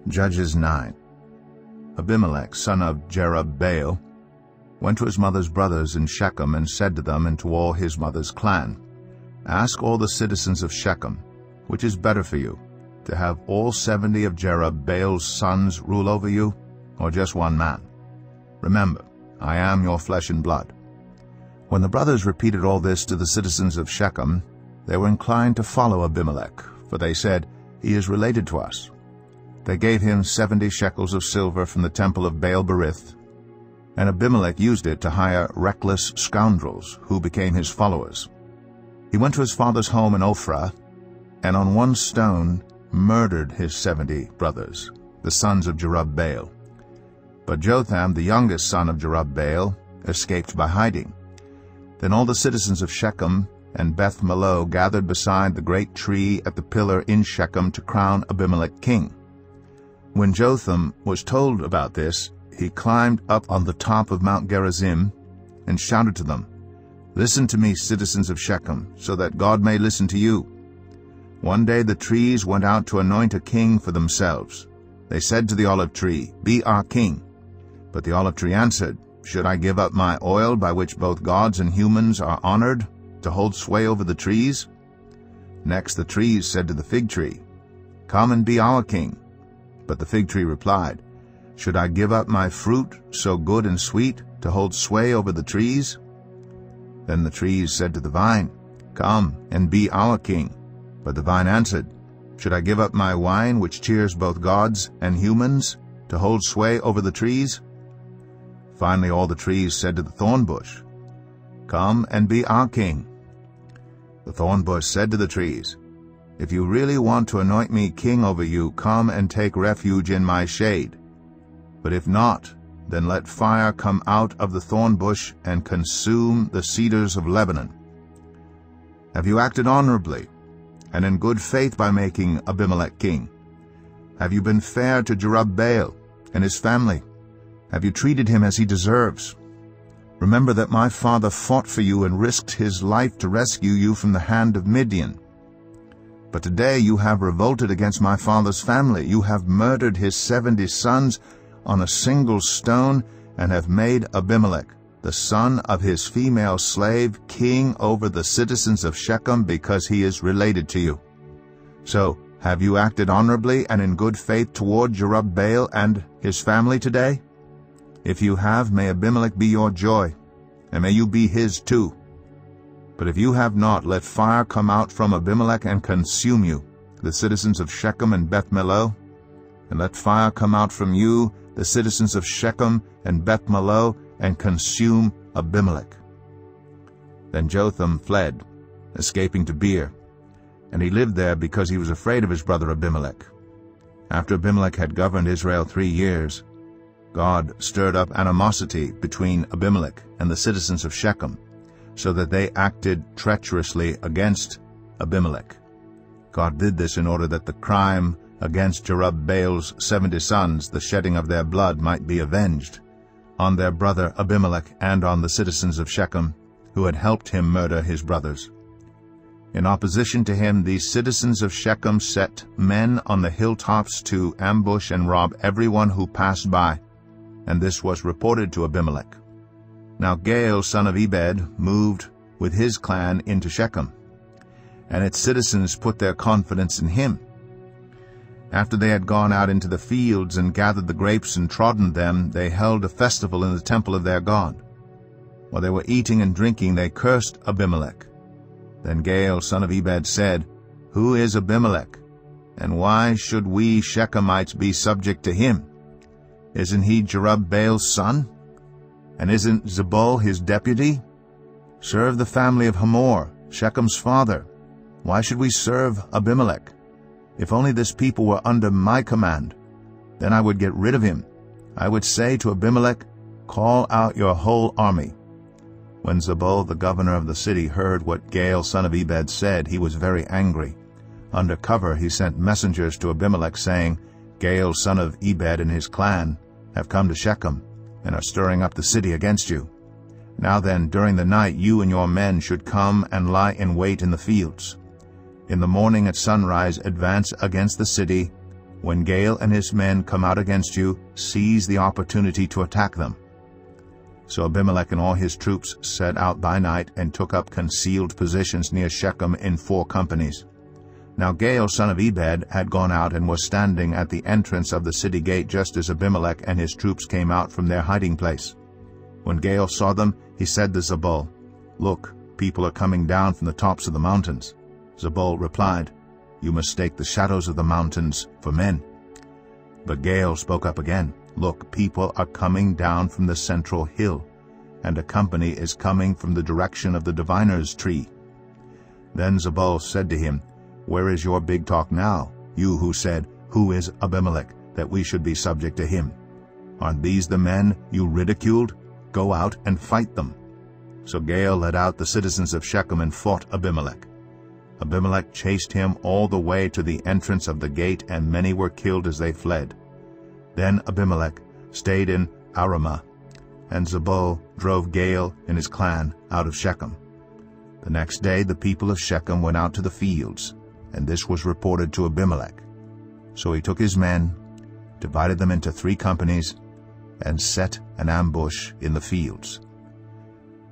Judges 9. Abimelech, son of Jerubbaal, went to his mother's brothers in Shechem and said to them and to all his mother's clan, Ask all the citizens of Shechem, which is better for you, to have all 70 of Jerubbaal's sons rule over you, or just one man? Remember, I am your flesh and blood. When the brothers repeated all this to the citizens of Shechem, they were inclined to follow Abimelech, for they said, He is related to us. They gave him 70 shekels of silver from the temple of Baal-berith, and Abimelech used it to hire reckless scoundrels who became his followers. He went to his father's home in Ophrah, and on one stone murdered his 70 brothers, the sons of Jerubbaal. But Jotham, the youngest son of Jerubbaal, escaped by hiding. Then all the citizens of Shechem and Beth-Millo gathered beside the great tree at the pillar in Shechem to crown Abimelech king. When Jotham was told about this, he climbed up on the top of Mount Gerizim and shouted to them, Listen to me, citizens of Shechem, so that God may listen to you. One day the trees went out to anoint a king for themselves. They said to the olive tree, Be our king. But the olive tree answered, Should I give up my oil by which both gods and humans are honored, to hold sway over the trees? Next the trees said to the fig tree, Come and be our king. But the fig tree replied, Should I give up my fruit, so good and sweet, to hold sway over the trees? Then the trees said to the vine, Come and be our king. But the vine answered, Should I give up my wine, which cheers both gods and humans, to hold sway over the trees? Finally all the trees said to the thorn bush, Come and be our king. The thorn bush said to the trees, If you really want to anoint me king over you, come and take refuge in my shade. But if not, then let fire come out of the thorn bush and consume the cedars of Lebanon. Have you acted honorably and in good faith by making Abimelech king? Have you been fair to Jerubbaal and his family? Have you treated him as he deserves? Remember that my father fought for you and risked his life to rescue you from the hand of Midian. But today you have revolted against my father's family. You have murdered his 70 sons on a single stone and have made Abimelech, the son of his female slave, king over the citizens of Shechem because he is related to you. So, have you acted honorably and in good faith toward Jerubbaal and his family today? If you have, may Abimelech be your joy, and may you be his too. But if you have not, let fire come out from Abimelech and consume you, the citizens of Shechem and Beth-Millo, and let fire come out from you, the citizens of Shechem and Beth-Millo, and consume Abimelech. Then Jotham fled, escaping to Beer, and he lived there because he was afraid of his brother Abimelech. After Abimelech had governed Israel 3 years, God stirred up animosity between Abimelech and the citizens of Shechem, so that they acted treacherously against Abimelech. God did this in order that the crime against Jerubbaal's 70 sons, the shedding of their blood, might be avenged on their brother Abimelech and on the citizens of Shechem, who had helped him murder his brothers. In opposition to him, these citizens of Shechem set men on the hilltops to ambush and rob everyone who passed by, and this was reported to Abimelech. Now Gaal, son of Ebed, moved with his clan into Shechem, and its citizens put their confidence in him. After they had gone out into the fields and gathered the grapes and trodden them, they held a festival in the temple of their God. While they were eating and drinking, they cursed Abimelech. Then Gaal, son of Ebed, said, Who is Abimelech, and why should we Shechemites be subject to him? Isn't he Jerubbaal's son? And isn't Zebul his deputy? Serve the family of Hamor, Shechem's father. Why should we serve Abimelech? If only this people were under my command, then I would get rid of him. I would say to Abimelech, Call out your whole army. When Zebul, the governor of the city, heard what Gaal, son of Ebed, said, he was very angry. Under cover he sent messengers to Abimelech, saying, Gaal, son of Ebed, and his clan have come to Shechem, and are stirring up the city against you. Now then, during the night you and your men should come and lie in wait in the fields. In the morning at sunrise advance against the city, When Gaal and his men come out against you, seize the opportunity to attack them." So Abimelech and all his troops set out by night and took up concealed positions near Shechem in 4 companies. Now Gaal son of Ebed had gone out and was standing at the entrance of the city gate just as Abimelech and his troops came out from their hiding place. When Gaal saw them, he said to Zebul, "Look, people are coming down from the tops of the mountains." Zebul replied, "You mistake the shadows of the mountains for men." But Gaal spoke up again, "Look, people are coming down from the central hill, and a company is coming from the direction of the diviner's tree." Then Zebul said to him, "Where is your big talk now, you who said, 'Who is Abimelech, that we should be subject to him?' Aren't these the men you ridiculed? Go out and fight them." So Gaal led out the citizens of Shechem and fought Abimelech. Abimelech chased him all the way to the entrance of the gate, and many were killed as they fled. Then Abimelech stayed in Aramah, and Zebul drove Gaal and his clan out of Shechem. The next day the people of Shechem went out to the fields, and this was reported to Abimelech. So he took his men, divided them into 3 companies, and set an ambush in the fields.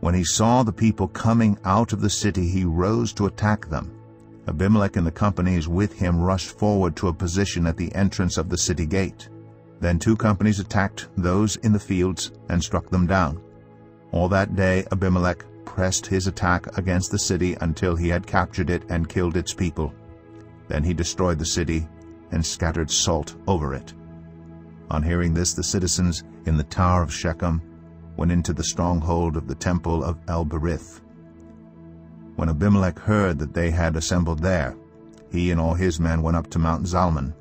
When he saw the people coming out of the city, he rose to attack them. Abimelech and the companies with him rushed forward to a position at the entrance of the city gate. Then 2 companies attacked those in the fields and struck them down. All that day Abimelech pressed his attack against the city until he had captured it and killed its people. Then he destroyed the city and scattered salt over it. On hearing this, the citizens in the tower of Shechem went into the stronghold of the temple of El-Berith. When Abimelech heard that they had assembled there, he and all his men went up to Mount Zalmon.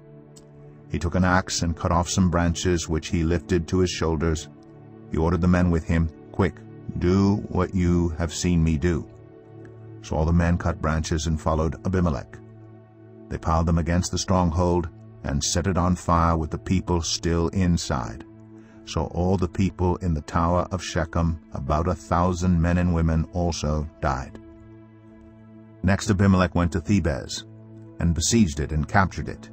He took an axe and cut off some branches which he lifted to his shoulders. He ordered the men with him, "Quick, do what you have seen me do." So all the men cut branches and followed Abimelech. They piled them against the stronghold and set it on fire with the people still inside. So all the people in the tower of Shechem, about 1,000 men and women, also died. Next Abimelech went to Thebez and besieged it and captured it.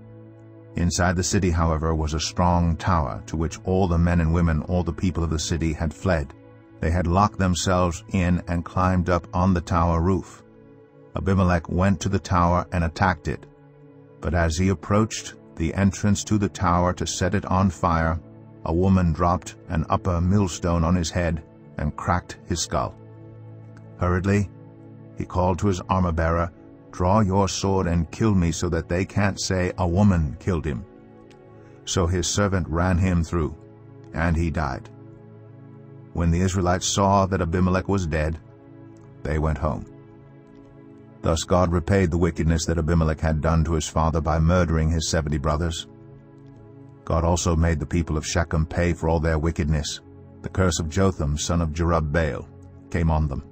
Inside the city, however, was a strong tower to which all the men and women, all the people of the city, had fled. They had locked themselves in and climbed up on the tower roof. Abimelech went to the tower and attacked it. But as he approached the entrance to the tower to set it on fire, a woman dropped an upper millstone on his head and cracked his skull. Hurriedly, he called to his armor-bearer, "Draw your sword and kill me so that they can't say a woman killed him." So his servant ran him through, and he died. When the Israelites saw that Abimelech was dead, they went home. Thus God repaid the wickedness that Abimelech had done to his father by murdering his 70 brothers. God also made the people of Shechem pay for all their wickedness. The curse of Jotham, son of Jerubbaal, came on them.